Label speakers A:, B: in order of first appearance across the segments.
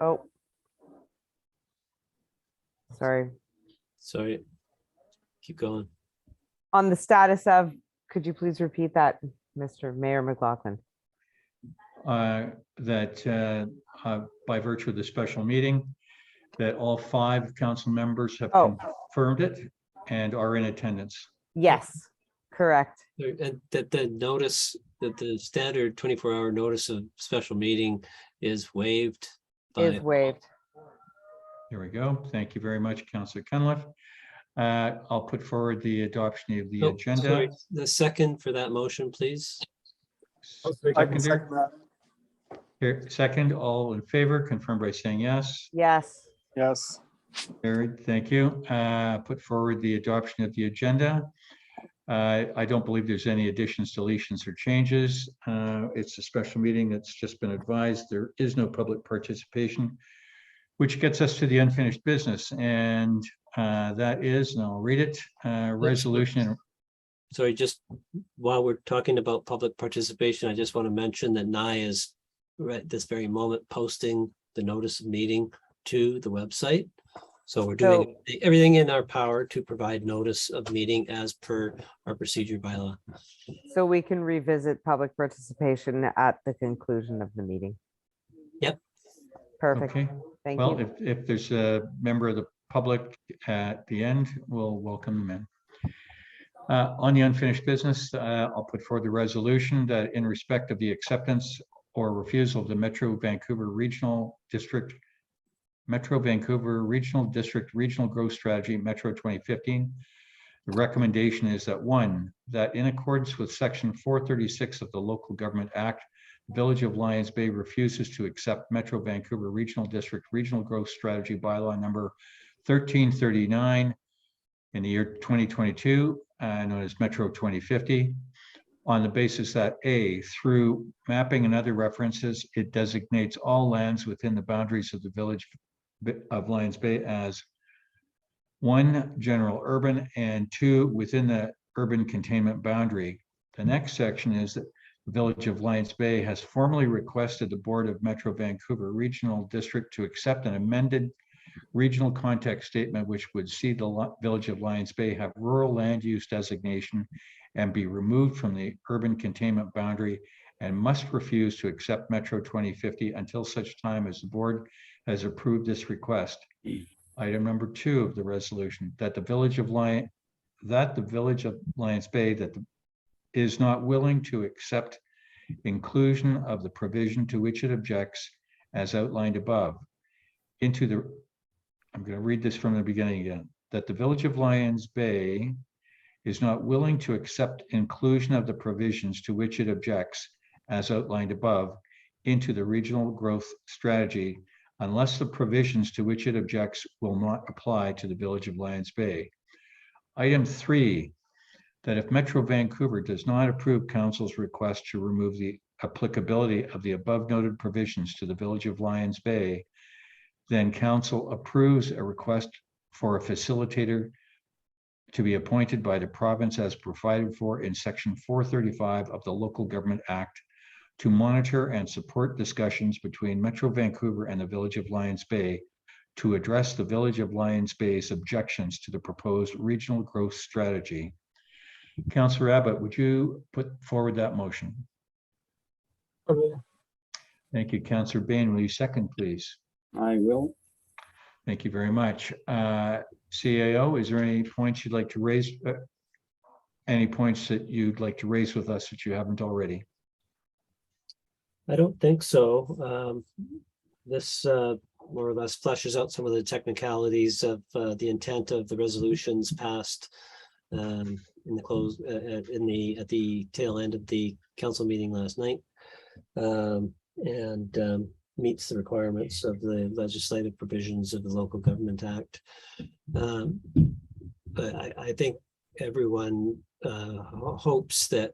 A: Oh. Sorry.
B: Sorry. Keep going.
A: On the status of, could you please repeat that, Mr. Mayor McLaughlin?
C: That by virtue of the special meeting, that all 5 council members have confirmed it and are in attendance.
A: Yes, correct.
B: And that the notice, that the standard 24-hour notice of special meeting is waived.
A: Is waived.
C: There we go. Thank you very much, Councillor Cunliffe. I'll put forward the adoption of the agenda.
B: Sorry, the second for that motion, please.
C: Here, second, all in favor, confirm by saying yes.
A: Yes.
D: Yes.
C: Carried, thank you. Put forward the adoption of the agenda. I don't believe there's any additions, deletions, or changes. It's a special meeting that's just been advised. There is no public participation, which gets us to the unfinished business. And that is, and I'll read it, resolution.
B: Sorry, just while we're talking about public participation, I just want to mention that NI is right this very moment posting the notice of meeting to the website. So we're doing everything in our power to provide notice of meeting as per our procedure bylaw.
A: So we can revisit public participation at the conclusion of the meeting.
B: Yep.
A: Perfect.
C: Okay.
A: Thank
C: Well,
A: you.
C: if there's a member of the public at the end, we'll welcome them in. On the unfinished business, I'll put forward the resolution that in respect of the acceptance or refusal of the Metro Vancouver Regional District Regional Growth Strategy, Metro 2015. The recommendation is that 1, that in accordance with Section 436 of the Local Government Act, the Village of Lions Bay refuses to accept Metro Vancouver Regional District Regional Growth Strategy Bylaw number 1339 in the year 2022, known as Metro 2050, on the basis that A, through mapping and other references, it designates all lands within the boundaries of the Village of Lions Bay as 1, general urban, and 2, within the urban containment boundary. The next section is that the Village of Lions Bay has formally requested the Board of Metro Vancouver Regional District to accept an amended regional context statement, which would see the Village of Lions Bay have rural land use designation and be removed from the urban containment boundary, and must refuse to accept Metro 2050 until such time as the board has approved this request. Item number 2 of the resolution, that the Village of Lions Bay is not willing to accept inclusion of the provision to which it objects as outlined above into the, I'm going to read this from the beginning again, that the Village of Lions Bay is not willing to accept inclusion of the provisions to which it objects as outlined above into the regional growth strategy unless the provisions to which it objects will not apply to the Village of Lions Bay. Item 3, that if Metro Vancouver does not approve Council's request to remove the applicability of the above noted provisions to the Village of Lions Bay, then Council approves a request for a facilitator to be appointed by the province as provided for in Section 435 of the Local Government Act to monitor and support discussions between Metro Vancouver and the Village of Lions Bay to address the Village of Lions Bay's objections to the proposed regional growth strategy. Councillor Abbott, would you put forward that motion?
D: Okay.
C: Thank you. Councillor Bain, will you second, please?
D: I will.
C: Thank you very much. CAO, is there any points you'd like to raise? Any points that you'd like to raise with us that you haven't already?
B: I don't think so. This more or less fleshes out some of the technicalities of the intent of the resolutions passed in the close at the tail end of the council meeting last night, and meets the requirements of the legislative provisions of the Local Government Act. But I think everyone hopes that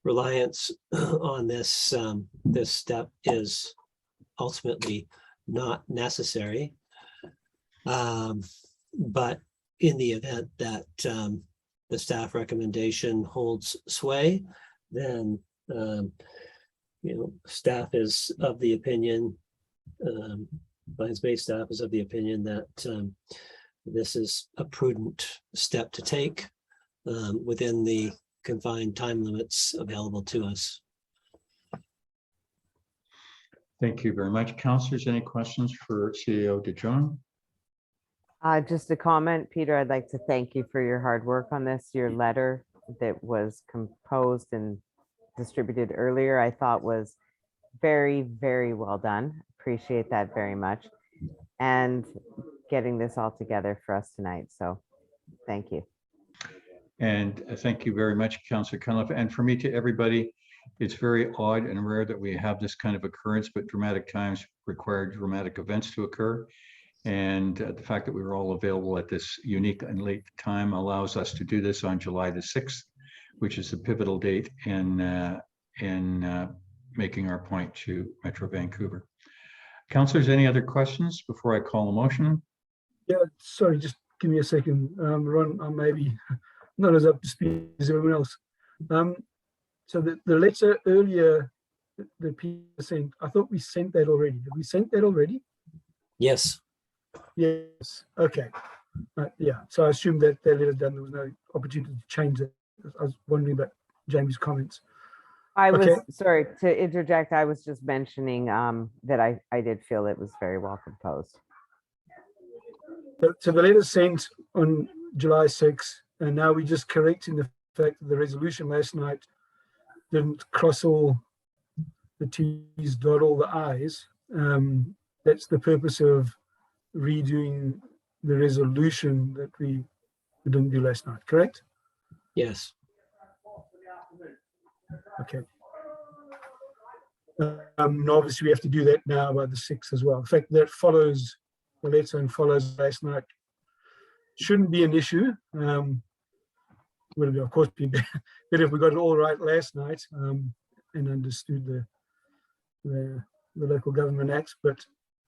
B: reliance on this this step is ultimately not necessary. But in the event that the staff recommendation holds sway, then staff is of the opinion Lions Bay staff is of the opinion that this is a prudent step to take within the confined time limits available to us.
C: Thank you very much. Councillors, any questions for CEO DeJong?
A: Just a comment, Peter, I'd like to thank you for your hard work on this. Your letter that was composed and distributed earlier, I thought was very, very well done. Appreciate that very much. And getting this all together for us tonight. So thank you.
C: And thank you very much, Councillor Cunliffe. And for me, to everybody, it's very odd and rare that we have this kind of occurrence, but dramatic times require dramatic events to occur. And the fact that we were all available at this unique and late time allows us to do this on July the 6th, which is the pivotal date in making our point to Metro Vancouver. Councillors, any other questions before I call a motion?
E: Yeah, sorry, just give me a second. Ron, I'm maybe not as up to speed as everyone else. So the letter earlier that Peter sent, I thought we sent that already. Have we sent that already?
B: Yes.
E: Yes. Okay. Yeah. So I assumed that that letter done. There was no opportunity to change it. I was wondering about Jamie's comments.
A: I was,
E: Okay.
A: sorry to interject, I was just mentioning that I did feel it was very well composed.
E: So the letter sent on July 6th, and now we're just correcting the fact that the resolution last night didn't cross all the T's, dot all the I's. That's the purpose of redoing the resolution that we didn't do last night, correct?
B: Yes.
E: Okay. And obviously we have to do that now by the 6th as well. The fact that follows the letter and follows last night shouldn't be an issue. Would have, of course, been better if we got it all right last night and understood the local government acts. But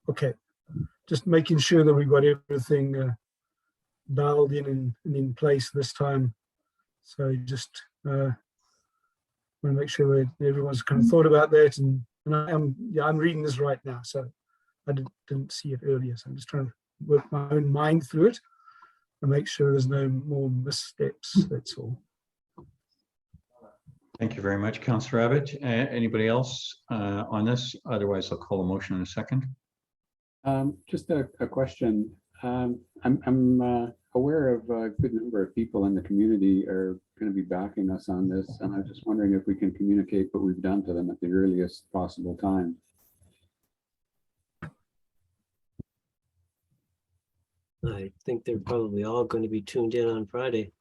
E: okay, just making sure that we got everything dialed in and in place this time. So just want to make sure that everyone's kind of thought about that. And I'm reading this right now, so I didn't see it earlier. So I'm just trying to work my own mind through it and make sure there's no more missteps. That's all.
C: Thank you very much, Councillor Abbott. Anybody else on this? Otherwise, I'll call a motion in a second.
D: Just a question. I'm aware of a good number of people in the community are going to be backing us on this, and I'm just wondering if we can communicate what we've done to them at the earliest possible time.
B: I think they're probably all going to be tuned in on Friday.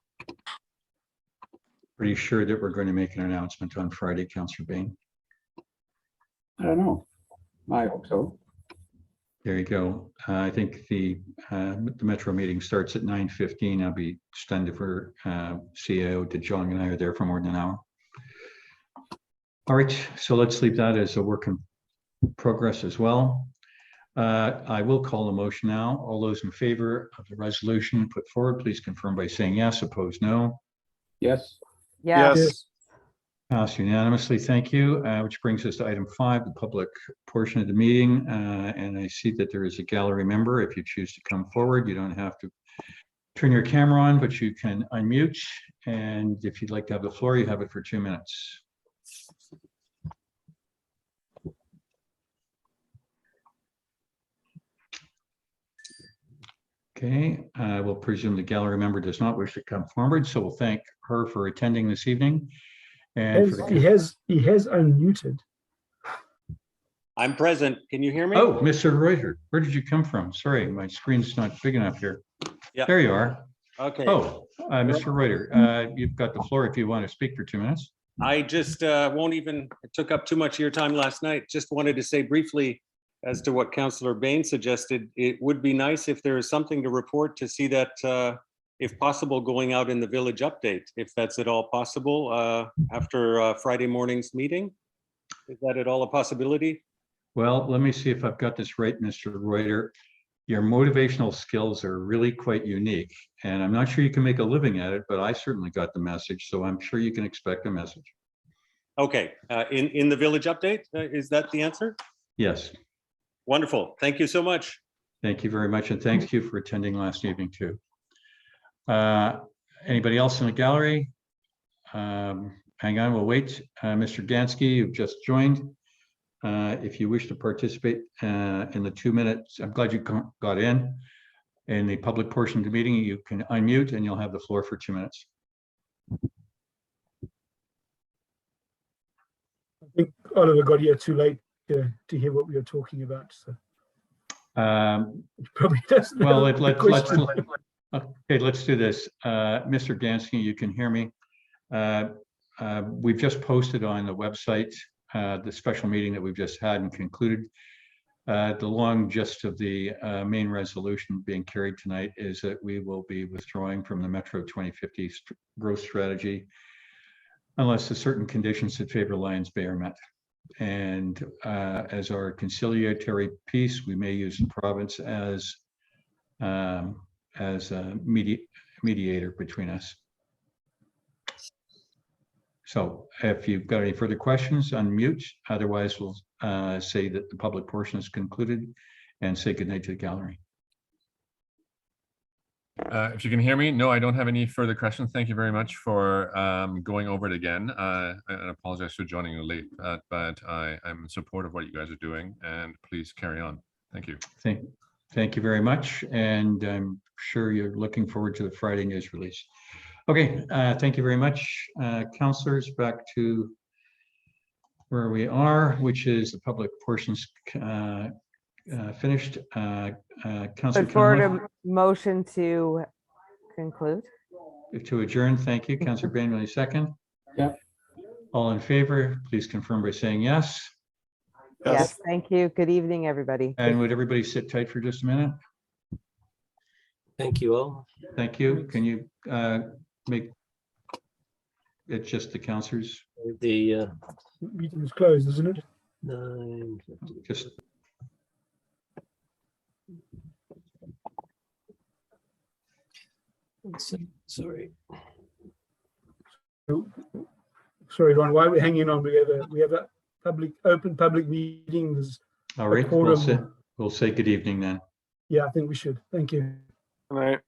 C: Pretty sure that we're going to make an announcement on Friday, Councillor Bain.
D: I don't know. I hope so.
C: There you go. I think the Metro meeting starts at 9:15. I'll be stunned if our CEO DeJong and I are there for more than an hour. All right, so let's leave that as a work in progress as well. I will call a motion now. All those in favor of the resolution put forward, please confirm by saying yes. Opposed, no.
D: Yes.
A: Yeah.
E: Yes.
C: Passed unanimously. Thank you. Which brings us to item 5, the public portion of the meeting. And I see that there is a gallery member. If you choose to come forward, you don't have to turn your camera on, but you can unmute. And if you'd like to have the floor, you have it for 2 minutes. Okay, we'll presume the gallery member does not wish to come forward, so we'll thank her for attending this evening. And for
E: He has unmuted.
F: I'm present. Can you hear me?
C: Oh, Mr. Reuter, where did you come from? Sorry, my screen's not big enough here.
F: Yeah.
C: There you are.
F: Okay.
C: Oh, Mr. Reuter, you've got the floor if you want to speak for 2 minutes.
F: I just won't even, it took up too much of your time last night. Just wanted to say briefly as to what Councillor Bain suggested. It would be nice if there is something to report to see that, if possible, going out in the village update, if that's at all possible after Friday morning's meeting. Is that at all a possibility?
C: Well, let me see if I've got this right, Mr. Reuter. Your motivational skills are really quite unique, and I'm not sure you can make a living at it, but I certainly got the message, so I'm sure you can expect a message.
F: Okay, in the village update, is that the answer?
C: Yes.
F: Wonderful. Thank you so much.
C: Thank you very much, and thanks to you for attending last evening too. Anybody else in the gallery? Hang on, we'll wait. Mr. Gansky, you've just joined. If you wish to participate in the 2 minutes, I'm glad you got in the public portion of the meeting, you can unmute and you'll have the floor for 2 minutes.
E: I think Oliver got here too late to hear what we were talking about. So he probably doesn't know
C: Well,
E: the question.
C: okay, let's do this. Mr. Gansky, you can hear me. We've just posted on the website the special meeting that we've just had and concluded. The long gist of the main resolution being carried tonight is that we will be withdrawing from the Metro 2050 growth strategy unless the certain conditions that favor Lions Bay are met. And as our conciliatory piece, we may use the province as a mediator between us. So if you've got any further questions, unmute. Otherwise, we'll say that the public portion is concluded and say goodnight to the gallery.
G: If you can hear me, no, I don't have any further questions. Thank you very much for going over it again. I apologize for joining you late, but I'm in support of what you guys are doing, and please carry on. Thank you.
C: Thank you very much, and I'm sure you're looking forward to the Friday news release. Okay, thank you very much, councillors. Back to where we are, which is the public portions finished. Councillor
A: Put forward
C: Conlon,
A: a motion to conclude.
C: to adjourn. Thank you, Councillor Bain. Really second.
D: Yeah.
C: All in favor, please confirm by saying yes.
A: Yes, thank you. Good evening, everybody.
C: And would everybody sit tight for just a minute?
B: Thank you all.
C: Thank you. Can you make it just the councillors?
B: The
E: Meeting is closed, isn't it?
B: 9:50.
C: Just
B: Sorry.
E: Sorry, Ron, why are we hanging on? We have a open public meeting. There's
C: all right.
E: quorum.
C: We'll say good evening then.
E: Yeah, I think we should. Thank you.
F: All right.